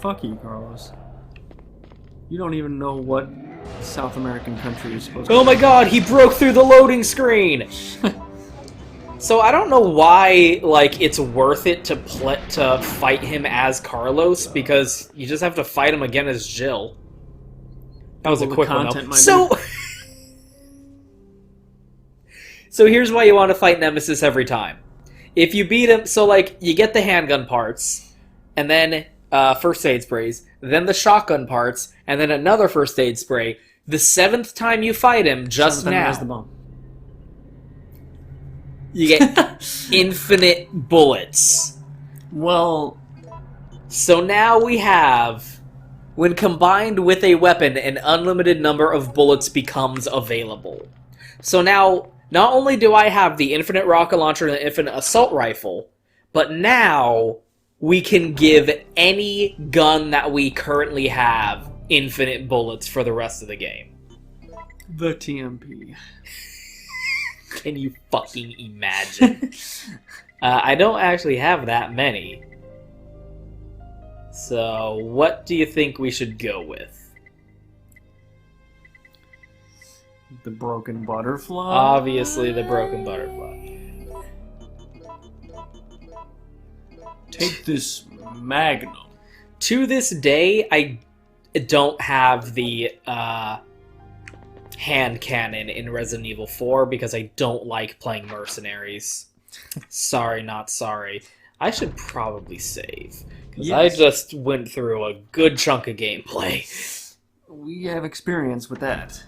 fuck you, Carlos. You don't even know what South American country you're supposed to Oh my god, he broke through the loading screen! So I don't know why, like, it's worth it to fight him as Carlos, because you just have to fight him again as Jill. That was a quick one, though. So here's why you want to fight Nemesis every time. If you beat him, so, like, you get the handgun parts, and then first aid sprays, then the shotgun parts, and then another first aid spray. The 7th time you fight him, just now, the bomb. you get infinite bullets. Well... So now we have, when combined with a weapon, an unlimited number of bullets becomes available. So now, not only do I have the infinite rocket launcher and the infinite assault rifle, but now we can give any gun that we currently have infinite bullets for the rest of the game. The TMP. Can you fucking imagine? I don't actually have that many. So, what do you think we should go with? The broken butterfly? Obviously, the broken butterfly. Take this Magnum. To this day, I don't have the hand cannon in Resident Evil 4 because I don't like playing mercenaries. Sorry, not sorry. I should probably save. Because I just went through a good chunk of gameplay. We have experience with that.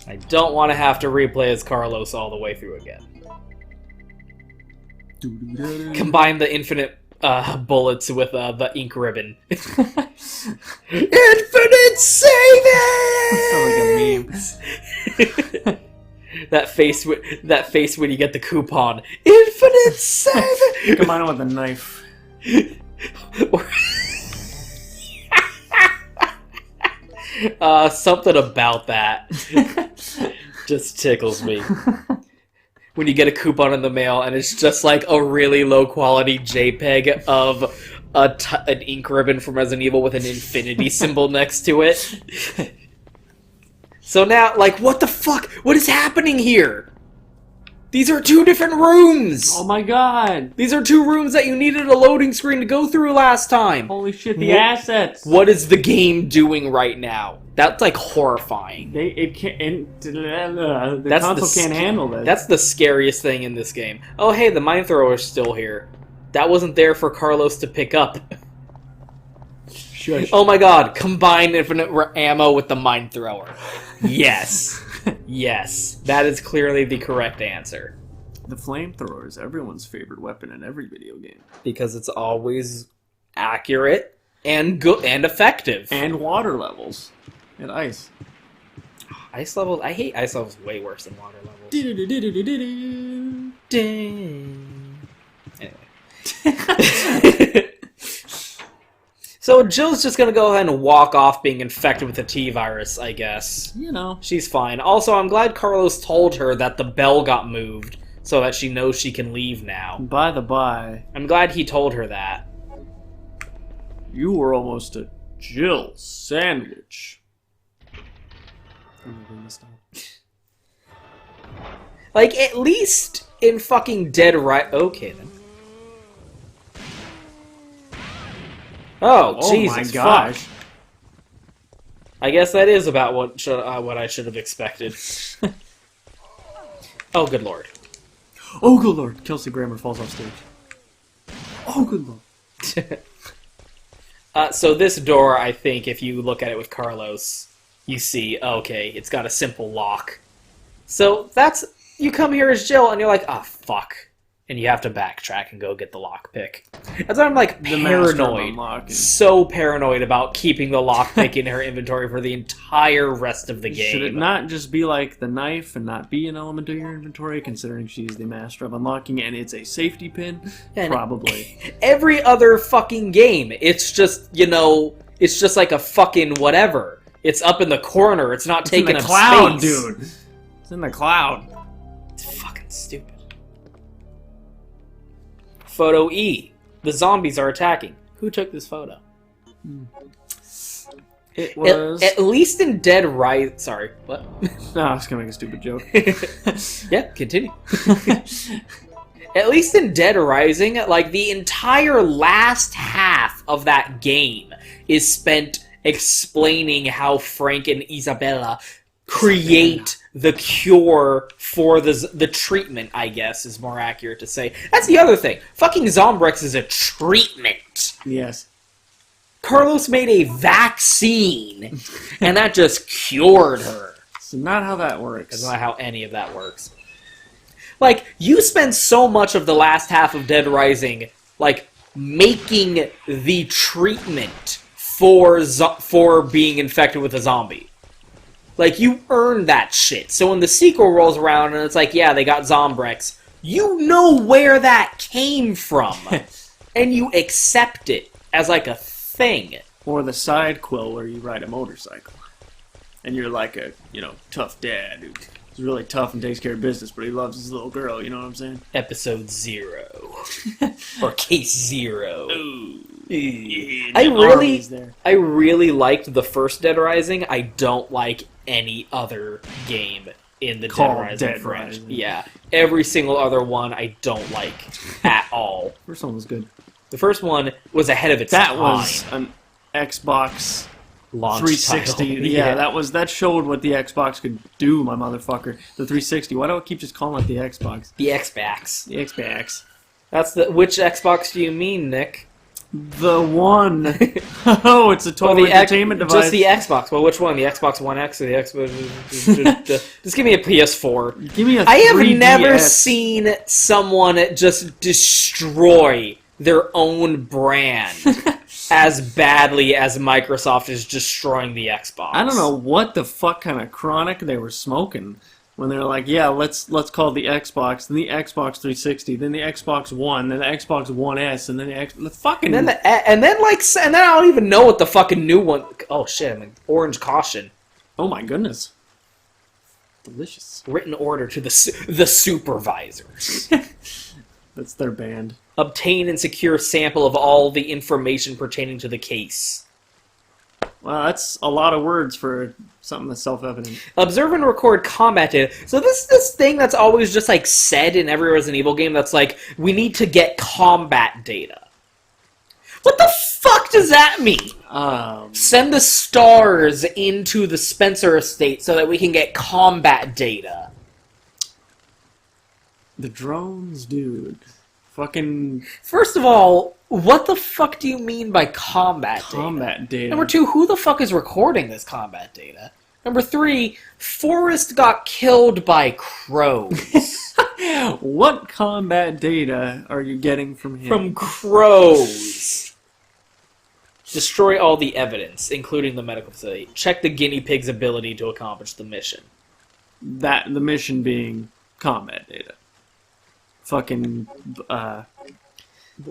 I don't want to have to replay as Carlos all the way through again. Combine the infinite bullets with the ink ribbon. Infinite saving! Sounds like a meme. that face when you get the coupon. Infinite saving! Combine it with a knife. Something about that just tickles me. When you get a coupon in the mail and it's just like a really low quality JPEG of an ink ribbon from Resident Evil with an infinity symbol next to it. So now, like, what the fuck? What is happening here? These are 2 different rooms! Oh my god! These are 2 rooms that you needed a loading screen to go through last time! Holy shit, the assets! What is the game doing right now? That's, like, horrifying. The console can't handle this. That's the scariest thing in this game. Oh, hey, the mine thrower is still here. That wasn't there for Carlos to pick up. Shush. Oh my god, combine infinite ammo with the mine thrower. Yes. Yes. That is clearly the correct answer. The flamethrower is everyone's favorite weapon in every video game. Because it's always accurate and good and effective. And water levels. And ice. Ice levels? I hate ice levels way worse than water levels. Anyway. So Jill's just gonna go ahead and walk off being infected with the T-virus, I guess. You know. She's fine. Also, I'm glad Carlos told her that the bell got moved so that she knows she can leave now. By the by, I'm glad he told her that. You were almost a Jill sandwich. Like, at least in fucking Dead Right... Okay, then. Oh, Jesus, my gosh. Fuck. I guess that is about what I should have expected. Oh, good lord. Oh, good lord. Kelsey Grammer falls off stage. Oh, good lord. So this door, I think, if you look at it with Carlos, you see, okay, it's got a simple lock. So that's... You come here as Jill, and you're like, ah, oh, fuck. And you have to backtrack and go get the lockpick. That's why I'm, like, paranoid. So paranoid about keeping the lockpick in her inventory for the entire rest of the game. Should it not just be like the knife and not be an element of your inventory, considering she's the master of unlocking and it's a safety pin? And probably. Every other fucking game, it's just, you know, it's just like a fucking whatever. It's up in the corner. It's not taking up space. It's in the cloud, dude. It's in the cloud. It's fucking stupid. Photo E. The zombies are attacking. Who took this photo? It was... At least in Dead Rise... Sorry, what? No, I was going to make a stupid joke. Yeah, continue. At least in Dead Rising, like, the entire last half of that game is spent explaining how Frank and Isabella create the cure for the treatment, I guess, is more accurate to say. That's the other thing. Fucking Zombrex is a treatment. Yes. Carlos made a vaccine, and that just cured her. It's not how that works. That's not how any of that works. Like, you spend so much of the last half of Dead Rising, like, making the treatment for being infected with a zombie. Like, you earned that shit. So when the sequel rolls around and it's like, yeah, they got Zombrex, you know where that came from. And you accept it as, like, a thing. Or the side quill where you ride a motorcycle. And you're like a, tough dad who's really tough and takes care of business, but he loves his little girl, you know what I'm saying? Episode 0. Or Case 0. Ooh. I really liked the first Dead Rising. I don't like any other game in the Dead Rising franchise. Yeah. Every single other one I don't like at all. First one was good. The first one was ahead of its time. That was an Xbox launch 360. title. Yeah, that showed what the Xbox could do, my motherfucker. The 360. Why do I keep just calling it the Xbox? The Xbox. The Xbox. Which Xbox do you mean, Nick? The one. Oh, it's a total entertainment device. Just the Xbox. Well, which one? The Xbox One X or the Xbox? Just give me a PS4. Give me a 3DS. I have never seen someone just destroy their own brand as badly as Microsoft is destroying the Xbox. I don't know what the fuck kind of chronic they were smoking when they were like, yeah, let's call it the Xbox, then the Xbox 360, then the Xbox One, then the Xbox One S, and then the fucking... And then I don't even know what the fucking new one... Oh shit, I'm in Orange Caution. Oh my goodness. Delicious. Written order to the supervisors. That's their band. Obtain and secure sample of all the information pertaining to the case. Well, that's a lot of words for something that's self-evident. Observe and record combat data. So this thing that's always just like said in every Resident Evil game that's like, we need to get combat data. What the fuck does that mean? Send the stars into the Spencer estate so that we can get combat data. The drones, dude. Fucking... First of all, what the fuck do you mean by combat data? Number 2, who the fuck is recording this combat data? Number 3, Forrest got killed by crows. What combat data are you getting from him? From crows. Destroy all the evidence, including the medical facility. Check the guinea pig's ability to accomplish the mission. The mission being combat data. Fucking,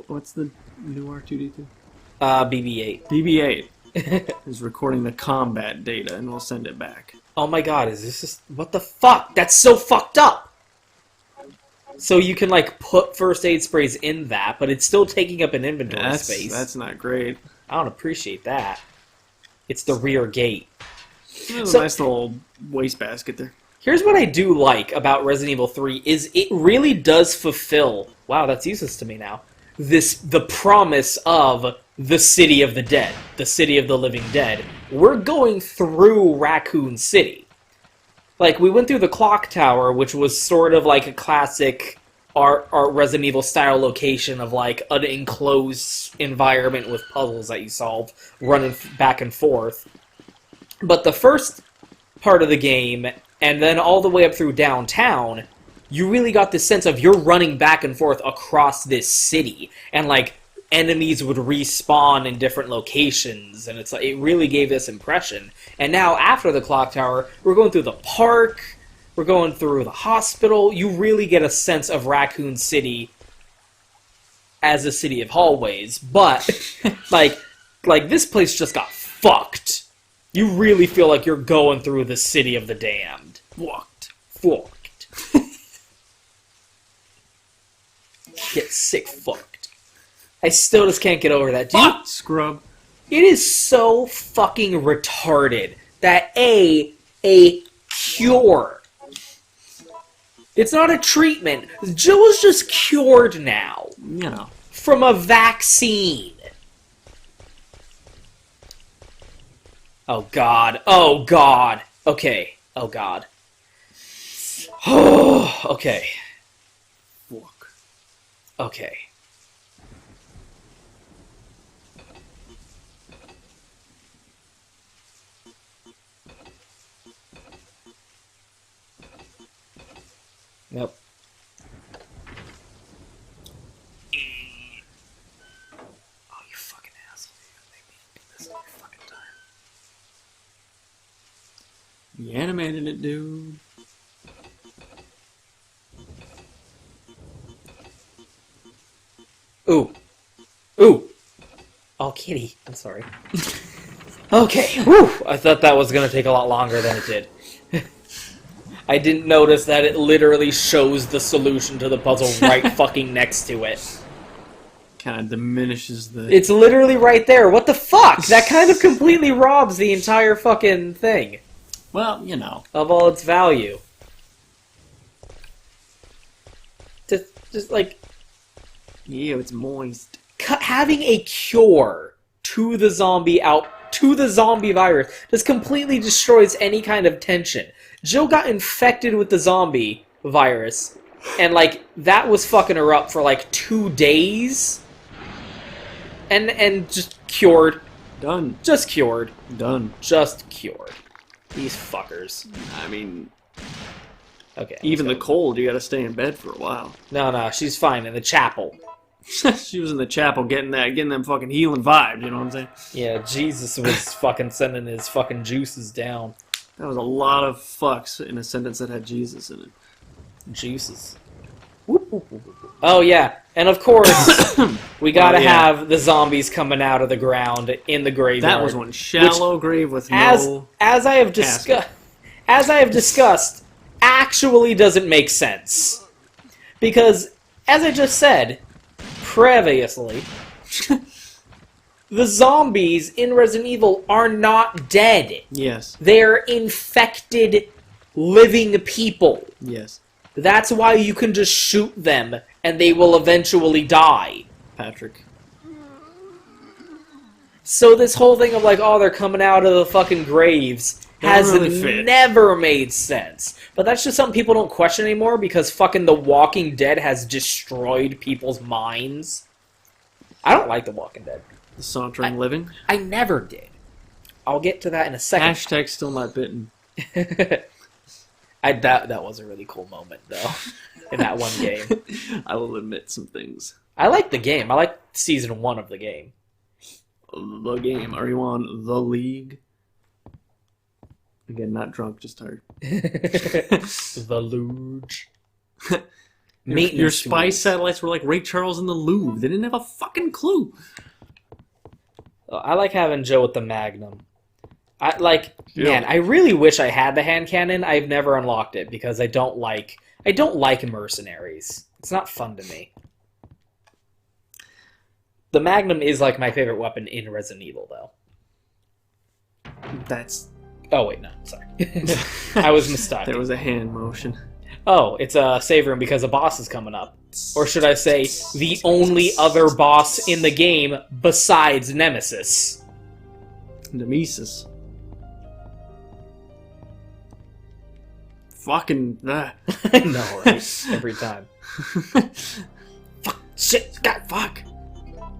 what's the new R2-D2? BB-8. BB-8 is recording the combat data, and we'll send it back. Oh my god, is this just... What the fuck? That's so fucked up! So you can, like, put first aid sprays in that, but it's still taking up an inventory space. That's not great. I don't appreciate that. It's the rear gate. There's a nice little wastebasket there. Here's what I do like about Resident Evil 3, is it really does fulfill... Wow, that's useless to me now. The promise of the City of the Dead. The City of the Living Dead. We're going through Raccoon City. Like, we went through the Clock Tower, which was sort of like a classic art Resident Evil style location of like an enclosed environment with puzzles that you solve, running back and forth. But the first part of the game... And then all the way up through downtown, you really got this sense of you're running back and forth across this city. And, like, enemies would respawn in different locations. And it's like, it really gave this impression. And now, after the Clock Tower, we're going through the park. We're going through the hospital. You really get a sense of Raccoon City as a city of hallways. But, like this place just got fucked. You really feel like you're going through the City of the Damned. Fucked. Get sick fucked. I still just can't get over that. Scrub. It is so fucking retarded that a cure. It's not a treatment. Jill is just cured now. You know. From a vaccine. Oh god. Oh god. Okay. Oh god. Oh, okay. Fuck. Okay. Nope. Oh, you fucking asshole. You're gonna make me do this every fucking time. You animated it, dude. Ooh. Ooh. Oh, kitty. I'm sorry. Okay. Whew. I thought that was gonna take a lot longer than it did. I didn't notice that it literally shows the solution to the puzzle right fucking next to it. Kind of diminishes the... It's literally right there. What the fuck? That kind of completely robs the entire fucking thing. Well, you know. Of all its value. Just like... Ew, it's moist. Having a cure to the zombie virus just completely destroys any kind of tension. Jill got infected with the zombie virus, and like that was fucking her up for like 2 days, and just cured. Done. Just cured. Done. Just cured. These fuckers. I mean, okay. even the cold, you gotta stay in bed for a while. No, she's fine in the chapel. She was in the chapel getting them fucking healing vibes, you know what I'm saying? Yeah, Jesus was fucking sending his fucking juices down. That was a lot of fucks in a sentence that had Jesus in it. Juices. Oh yeah, and of course we gotta have the zombies coming out of the ground in the graveyard. That was one shallow grave with no. As I have discussed, actually doesn't make sense because, as I just said previously, the zombies in Resident Evil are not dead. Yes. They're infected, living people. Yes. That's why you can just shoot them, and they will eventually die. Patrick. So this whole thing of like, oh, they're coming out of the fucking graves has really never made sense. But that's just something people don't question anymore because fucking The Walking Dead has destroyed people's minds. I don't like The Walking Dead. The sauntering living. I never did. I'll get to that in a second. Hashtag still not bitten. That was a really cool moment, though, in that one game. I will admit some things. I like the game. I like Season 1 of the game. The game. Are you on The League? Again, not drunk, just tired. The Luge. Your spy satellites were like Ray Charles in the Louvre. They didn't have a fucking clue. I like having Joe with the Magnum. Man, I really wish I had the hand cannon. I've never unlocked it because I don't like mercenaries. It's not fun to me. The Magnum is like my favorite weapon in Resident Evil, though. That's... Oh wait, no, sorry. I was mistaken. There was a hand motion. Oh, it's a save room because a boss is coming up. Or should I say, the only other boss in the game besides Nemesis. Nemesis. Fucking... I know, right? Every time. Fuck, shit, God, fuck.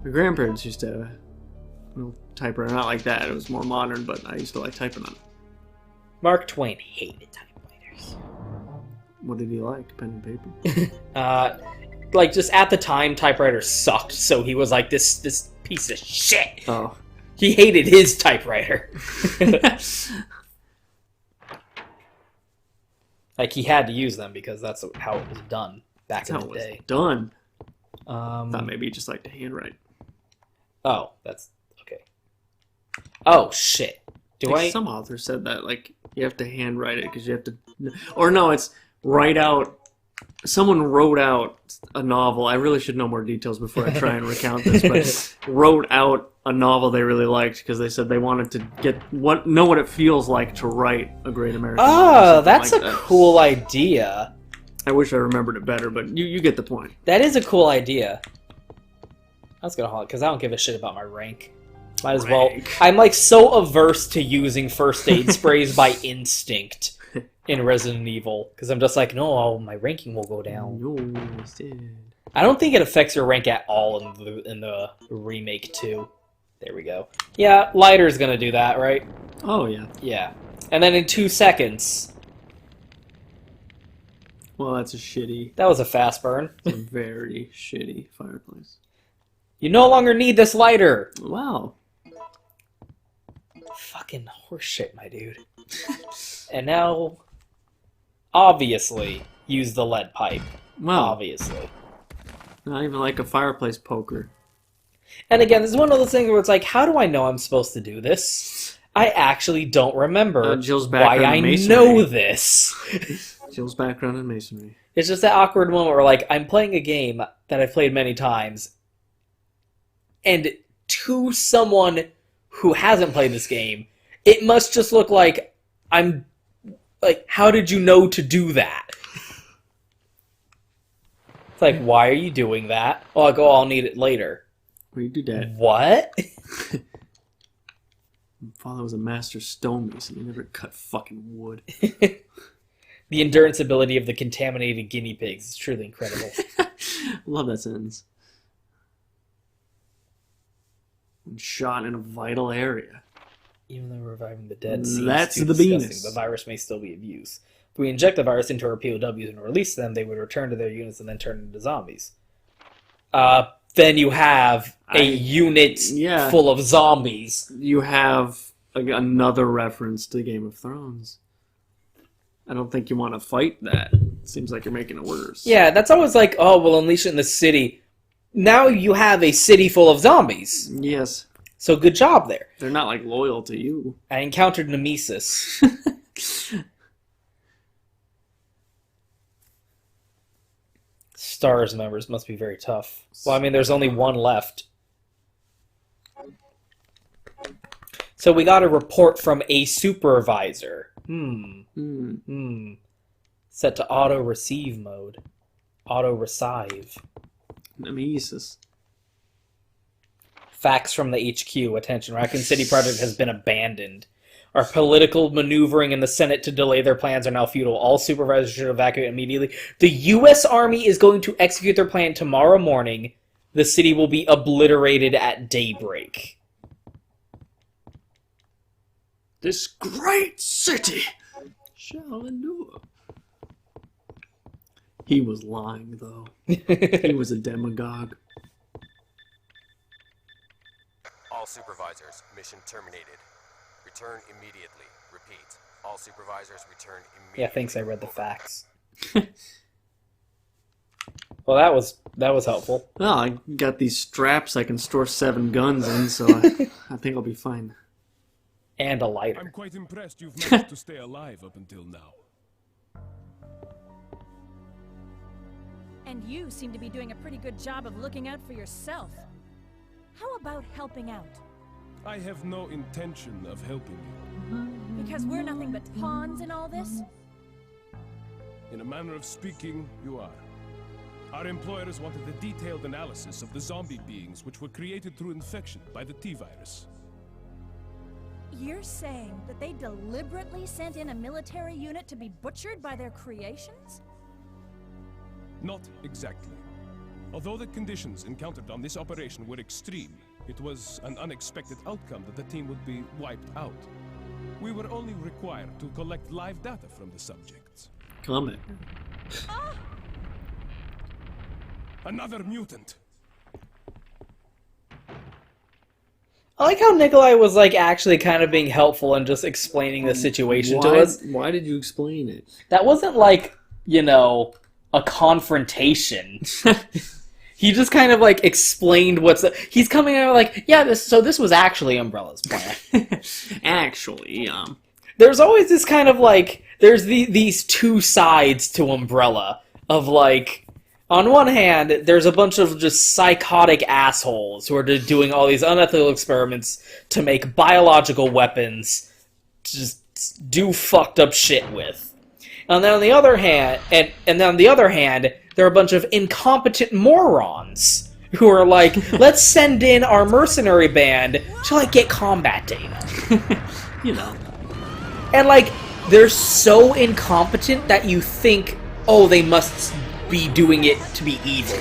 My grandparents used to have a little typewriter. Not like that, it was more modern, but I used to like typing on it. Mark Twain hated typewriters. What did he like? Pen and paper? Like, just at the time, typewriters sucked, so he was like, this piece of shit. Oh. He hated his typewriter. Like, he had to use them because that's how it was done back in the day. Done. I thought maybe he just liked to handwrite. Oh, that's... okay. Oh, shit. Some author said that, like, you have to handwrite it because you have to... Or no, it's write out someone wrote out a novel. I really should know more details before I try and recount this, but wrote out a novel they really liked because they said they wanted to know what it feels like to write a great American novel. Oh, that's a cool idea. I wish I remembered it better, but you get the point. That is a cool idea. I was gonna hold it because I don't give a shit about my rank. Might as well. I'm like so averse to using first aid sprays by instinct in Resident Evil because I'm just like, no, my ranking will go down. No, instead. I don't think it affects your rank at all in the remake too. There we go. Yeah, lighter's gonna do that, right? Oh yeah. Yeah, and then in 2 seconds. Well, that's a shitty. That was a fast burn. It's a very shitty fireplace. You no longer need this lighter. Wow. Fucking horseshit, my dude. And now, obviously, use the lead pipe. Wow. Obviously. Not even like a fireplace poker. And again, this is one of those things where it's like, how do I know I'm supposed to do this? I actually don't remember Jill's why background I in masonry. know this. Jill's background in masonry. It's just that awkward moment where, like, I'm playing a game that I've played many times, and to someone who hasn't played this game, it must just look like I'm... Like, how did you know to do that? It's like, why are you doing that? Oh, I'll need it later. Well, you do that. What? My father was a master stonemason. He never cut fucking wood. The endurance ability of the contaminated guinea pigs is truly incredible. Love that sentence. When shot in a vital area. Even though reviving the dead seems That's too the disgusting, Venus. the virus may still be of use. If we inject the virus into our POWs and release them, they would return to their units and then turn into zombies. Then you have a unit full of zombies. You have another reference to Game of Thrones. I don't think you want to fight that. It seems like you're making it worse. Yeah, that's always like, oh, we'll unleash it in the city. Now you have a city full of zombies. Yes. So good job there. They're not, like, loyal to you. I encountered Nemesis. STARS members must be very tough. Well, I mean, there's only one left. So we got a report from a supervisor. Set to auto-receive mode. Auto-receive. Nemesis. Facts from the HQ. Attention, Raccoon City Project has been abandoned. Our political maneuvering in the Senate to delay their plans are now futile. All supervisors should evacuate immediately. The U.S. Army is going to execute their plan tomorrow morning. The city will be obliterated at daybreak. This great city shall endure. He was lying, though. He was a demagogue. All supervisors, mission terminated. Return immediately. Repeat. All supervisors return immediately. Yeah, thanks. I read the facts. Well, that was helpful. Well, I got these straps I can store 7 guns in, so I think I'll be fine. And a lighter. I'm quite impressed you've managed to stay alive up until now. And you seem to be doing a pretty good job of looking out for yourself. How about helping out? I have no intention of helping you. Because we're nothing but pawns in all this? In a manner of speaking, you are. Our employers wanted a detailed analysis of the zombie beings which were created through infection by the T-virus. You're saying that they deliberately sent in a military unit to be butchered by their creations? Not exactly. Although the conditions encountered on this operation were extreme, it was an unexpected outcome that the team would be wiped out. We were only required to collect live data from the subjects. Comment. Another mutant! I like how Nikolai was like actually kind of being helpful and just explaining the situation to us. Why did you explain it? That wasn't like, you know, a confrontation. He just kind of like explained he's coming out like, yeah, this was actually Umbrella's plan. Actually, There's always this kind of like, there's these two sides to Umbrella. of like, on one hand, there's a bunch of just psychotic assholes who are doing all these unethical experiments to make biological weapons to just do fucked up shit with. And then on the other hand, and then on the other hand, there are a bunch of incompetent morons who are like, let's send in our mercenary band to like get combat data. You know. And like, they're so incompetent that you think, oh, they must be doing it to be evil.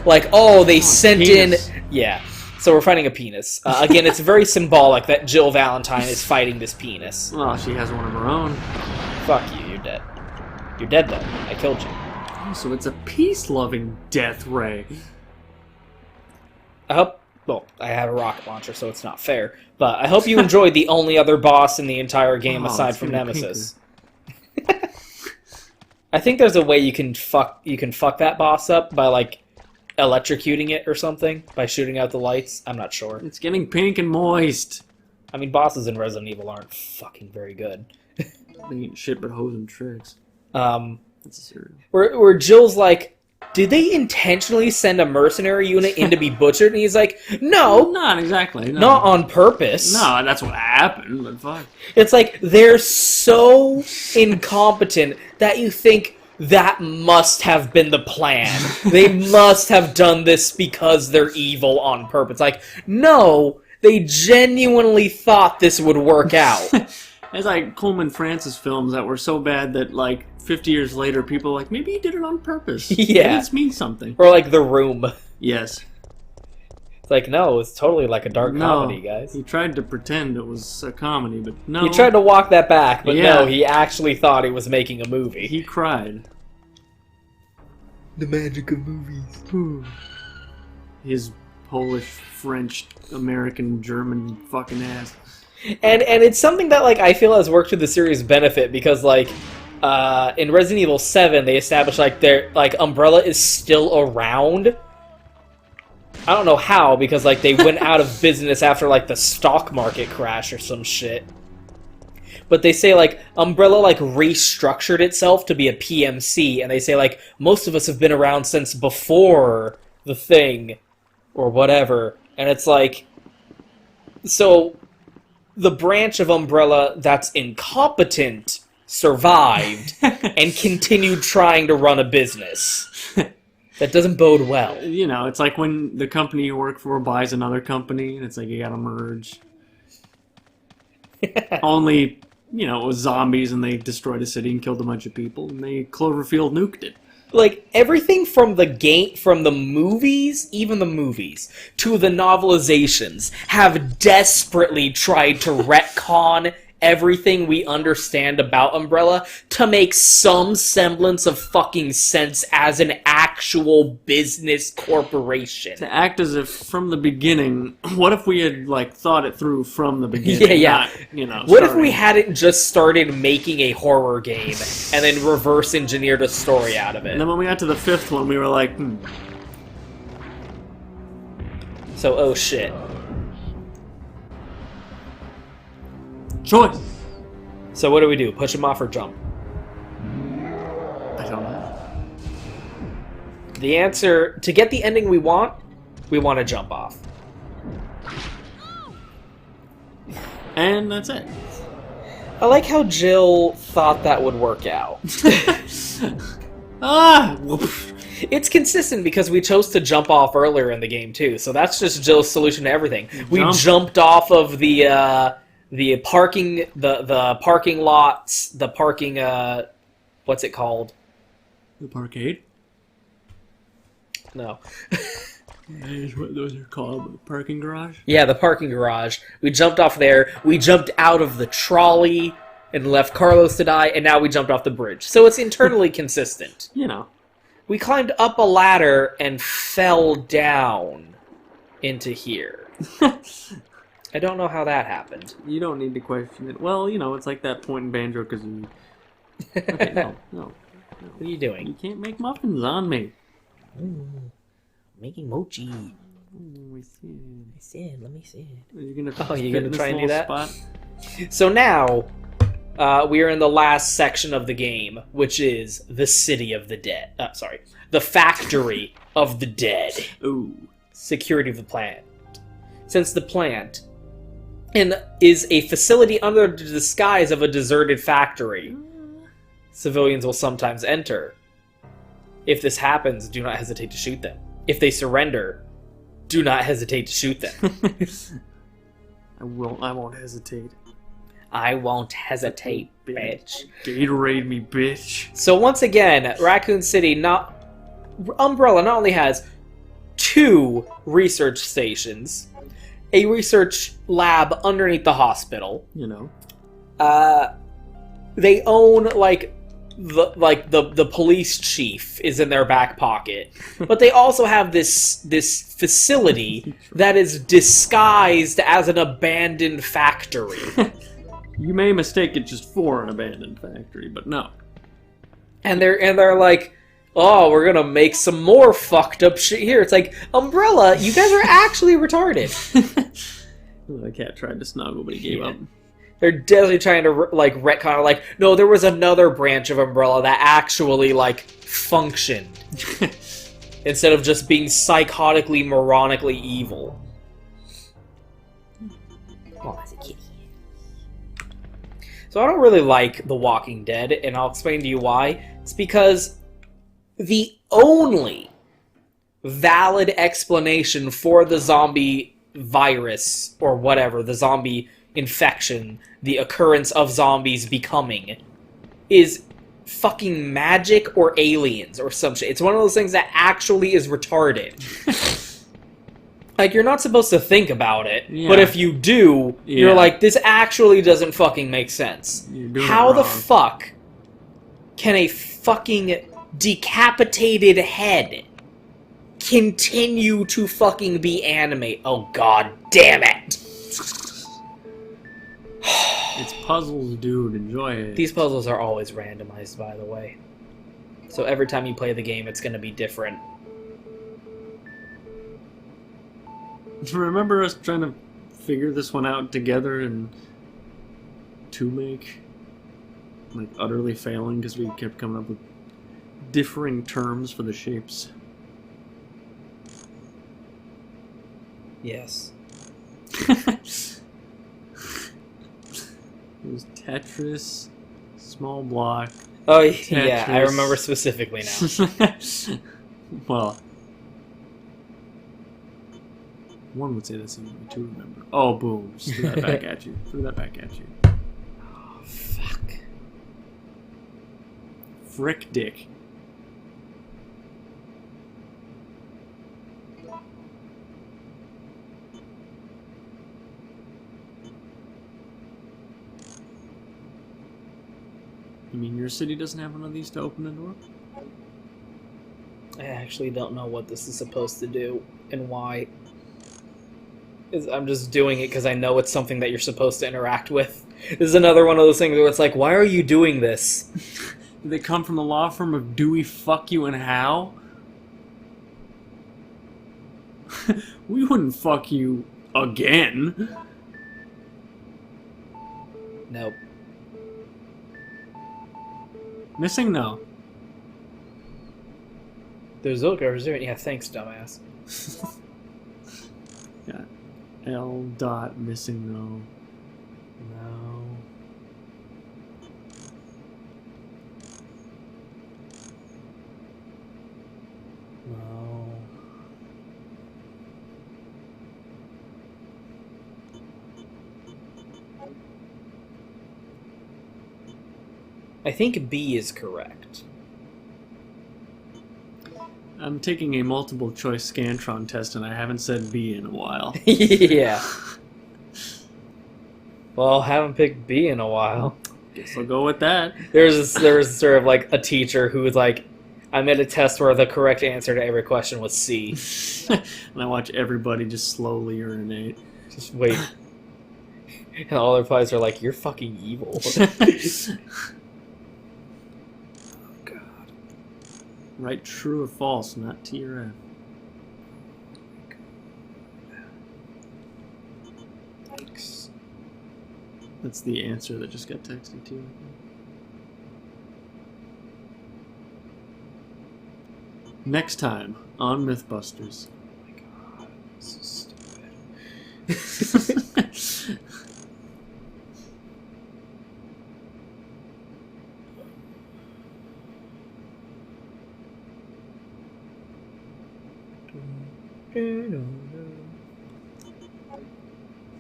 Like, oh, they sent penis. in... Yeah. So we're fighting a penis. Again, it's very symbolic that Jill Valentine is fighting this penis. Well, she has one of her own. Fuck you, you're dead. You're dead, though. I killed you. Oh, so it's a peace-loving death ray. I hope... Well, I have a rocket launcher, so it's not fair. But I hope you enjoyed the only other boss in the entire game aside from Nemesis. I think there's a way you can fuck that boss up by, like, electrocuting it or something, by shooting out the lights. I'm not sure. It's getting pink and moist. I mean, bosses in Resident Evil aren't fucking very good. They ain't shit but hoes and tricks. That's a serious. Where Jill's like, did they intentionally send a mercenary unit in to be butchered? And he's like, no, Not exactly. No. not on purpose. No, that's what happened, but fuck. It's like, they're so incompetent that you think that must have been the plan. They must have done this because they're evil on purpose. Like, no, they genuinely thought this would work out. It's like Coleman Francis films that were so bad that, like, 50 years later, people are like, maybe he did it on purpose. Yeah. This means something. Or like The Room. Yes. It's like, no, it's totally like a dark comedy, guys. He tried to pretend it was a comedy, but no. He tried to walk that back, but Yeah. no, he actually thought he was making a movie. He cried. The magic of movies. His Polish, French, American, German fucking ass. And it's something that, like, I feel has worked to the series' benefit, because, like, in Resident Evil 7, they established, like, Umbrella is still around. I don't know how, because, like, they went out of business after, like, the stock market crash or some shit. But they say, like, Umbrella, like, restructured itself to be a PMC, and they say, like, most of us have been around since before the thing, or whatever. And it's like, so the branch of Umbrella that's incompetent survived and continued trying to run a business. That doesn't bode well. You know, it's like when the company you work for buys another company, and it's like you gotta merge. Only, you know, it was zombies, and they destroyed a city and killed a bunch of people, and they Cloverfield nuked it. Like, everything from the game, from the movies, even the movies, to the novelizations, have desperately tried to retcon everything we understand about Umbrella to make some semblance of fucking sense as an actual business corporation. To act as if from the beginning, what if we had, like, thought it through from the beginning? Yeah. Not, you know, What if starting. we hadn't just started making a horror game and then reverse engineered a story out of And it? then when we got to the fifth one, we were like, So, oh shit. choice. So what do we do? Push him off or jump? I don't know. The answer, to get the ending we want to jump off. And that's it. I like how Jill thought that would work out. Whoop. It's consistent because we chose to jump off earlier in the game too, so that's just Jill's solution to everything. We jumped off of the parking lots, the parking what's it called? The parkade? No. That is what those are called, the parking garage? Yeah, the parking garage. We jumped off there. We jumped out of the trolley and left Carlos to die, and now we jumped off the bridge. So it's internally consistent. You know. We climbed up a ladder and fell down into here. I don't know how that happened. You don't need to question it. Well, you know, it's like that point in Banjo-Kazooie. Okay, no. What are you doing? You can't make muffins on me. Making mochi. Let me see. Let me see. Are you gonna Oh, you fit gonna in this try and do little that? spot? So now, we are in the last section of the game, which is the City of the Dead. The Factory of the Dead. Ooh. Security of the plant. Since the plant is a facility under the disguise of a deserted factory, civilians will sometimes enter. If this happens, do not hesitate to shoot them. If they surrender, do not hesitate to shoot them. I won't hesitate. I won't hesitate, bitch. Gatorade me, bitch. So once again, Raccoon City, Umbrella not only has 2 research stations, a research lab underneath the hospital. You know. They own the police chief is in their back pocket, but they also have this facility that is disguised as an abandoned factory. You may mistake it just for an abandoned factory, but no. And they're like, oh, we're gonna make some more fucked up shit here. It's like, Umbrella, you guys are actually retarded. The cat tried to snuggle, but he gave up. They're definitely trying to retcon. No, there was another branch of Umbrella that actually functioned instead of just being psychotically, moronically evil. Oh, that's a kitty. So I don't really like The Walking Dead, and I'll explain to you why. It's because the only valid explanation for the zombie virus, or whatever, the zombie infection, the occurrence of zombies becoming, is fucking magic or aliens or some shit. It's one of those things that actually is retarded. You're not supposed to think about it, but if you do, you're like, this actually doesn't fucking make sense. How the fuck can a fucking decapitated head continue to fucking be animate? Oh, god damn it! It's puzzles, dude. Enjoy it. These puzzles are always randomized, by the way. So every time you play the game, it's going to be different. Remember us trying to figure this one out together and to make, utterly failing because we kept coming up with differing terms for the shapes. Yes. It was Tetris, small block. Oh, Tetris. yeah, I remember specifically now. Well, one would say that's easy to remember. Oh, boom. Just threw that back at you. Oh, fuck. Frick dick. You mean your city doesn't have one of these to open the door? I actually don't know what this is supposed to do and why. I'm just doing it because I know it's something that you're supposed to interact with. This is another one of those things where it's like, why are you doing this? Did they come from the law firm of Dewey, Fuck You, and How? We wouldn't fuck you again. Nope. Missing? No. There's Zilker. Yeah, thanks, dumbass. Yeah. L dot missing though. No. No. I think B is correct. I'm taking a multiple choice Scantron test and I haven't said B in a while. Yeah. Well, haven't picked B in a while. Guess I'll go with that. There was sort of like a teacher who was like, I made a test where the correct answer to every question was C. And I watch everybody just slowly urinate. Just wait. And all their replies are like, you're fucking evil. Write true or false, not T or F. Thanks. That's the answer that just got texted to you. Next time on Mythbusters. Oh my god, this is stupid.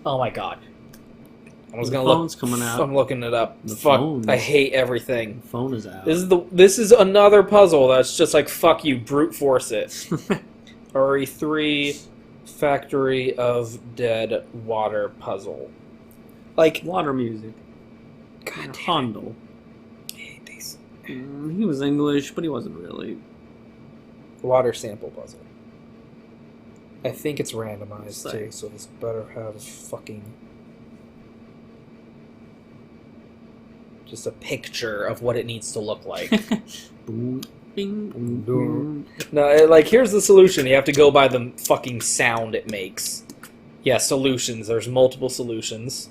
Oh my god. I was The gonna phone's look. coming out. I'm looking it up. The Fuck, phone's- I hate everything. The phone is out. This is another puzzle that's just like, fuck you, brute force it. RE3 Factory of Dead Water puzzle. Like, Water music. god damn, Handel. I hate these. He was English, but he wasn't really. Water sample puzzle. I think it's randomized Sick. too, so this better have fucking just a picture of what it needs to look like. Boom, bing, boom, boom. No, like, here's the solution. You have to go by the fucking sound it makes. Yeah, solutions. There's multiple solutions.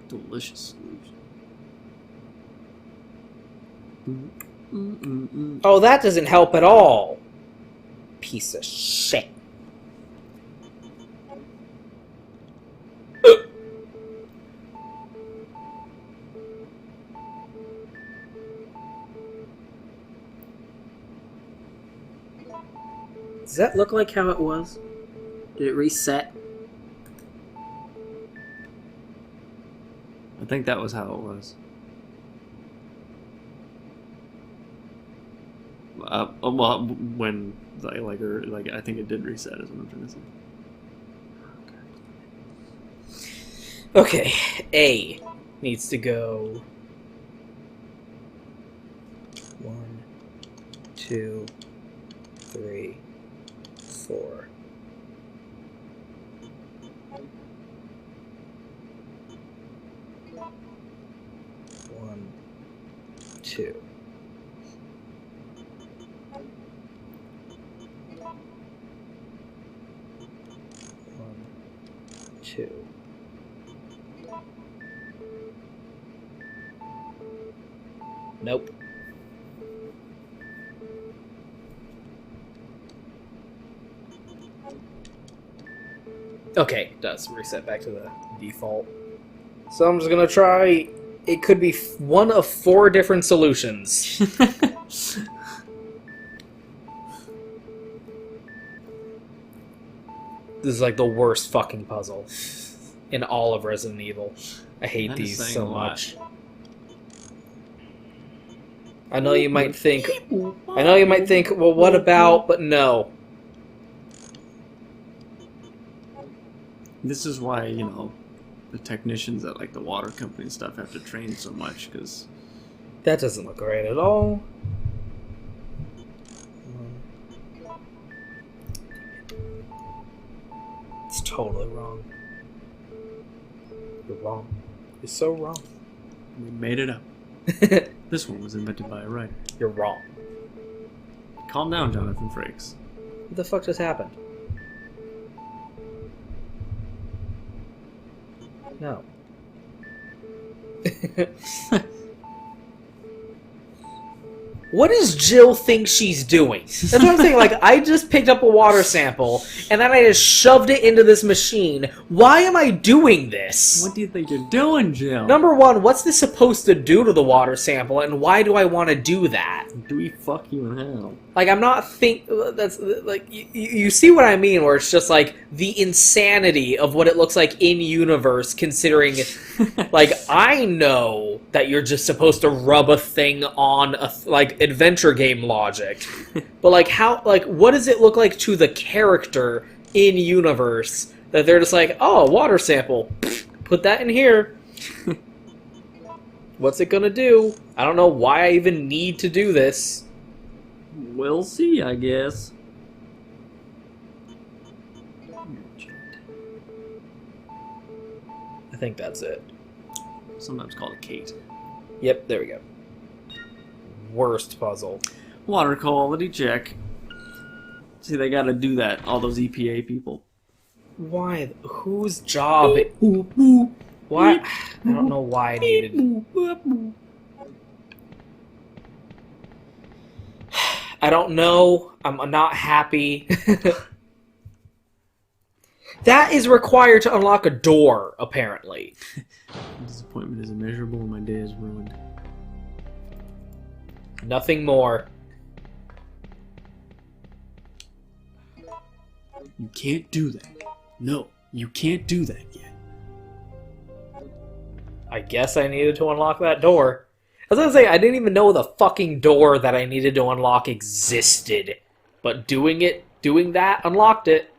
Delicious solution. Oh, that doesn't help at all. Piece of shit. Does that look like how it was? Did it reset? I think that was how it was. Well, when like I think it did reset. Is what I'm trying to say. Okay, A needs to go 1, 2, 3, 4. One, two. One, two. Nope. Okay, it does reset back to the default. So I'm just gonna try. It could be one of 4 different solutions. This is like the worst fucking puzzle in all of Resident Evil. I hate That is these saying so a lot. much. I know you might think. I know you might think. Well, what about? But no. This is why, you know, the technicians at like the water company and stuff have to train so much, because That doesn't look right at all. It's totally wrong. You're wrong. You're so wrong. we made it up. This one was invented by a writer. You're wrong. Calm down, Jonathan Frakes. What the fuck just happened? No. What does Jill think she's doing? That's what I'm saying. Like, I just picked up a water sample, and then I just shoved it into this machine. Why am I doing this? What do you think you're doing, Jill? Number one, what's this supposed to do to the water sample, and why do I want to do that? Do we fuck you in hell? Like, I'm not that's like you see what I mean, where it's just like the insanity of what it looks like in universe, considering like I know that you're just supposed to rub a thing on a like adventure game logic, but like how what does it look like to the character in universe that they're just like, oh, water sample, put that in here. What's it gonna do? I don't know why I even need to do this. We'll see, I guess. I think that's it. Sometimes called a Kate. Yep, there we go. Worst puzzle. Water quality check. See, they gotta do that, all those EPA people. Why? Whose job? Ooh, ooh. Why? I don't know why I needed... I don't know. I'm not happy. That is required to unlock a door, apparently. Disappointment is immeasurable and my day is ruined. Nothing more. You can't do that. No, you can't do that yet. I guess I needed to unlock that door. I was gonna say, I didn't even know the fucking door that I needed to unlock existed. But doing that unlocked it.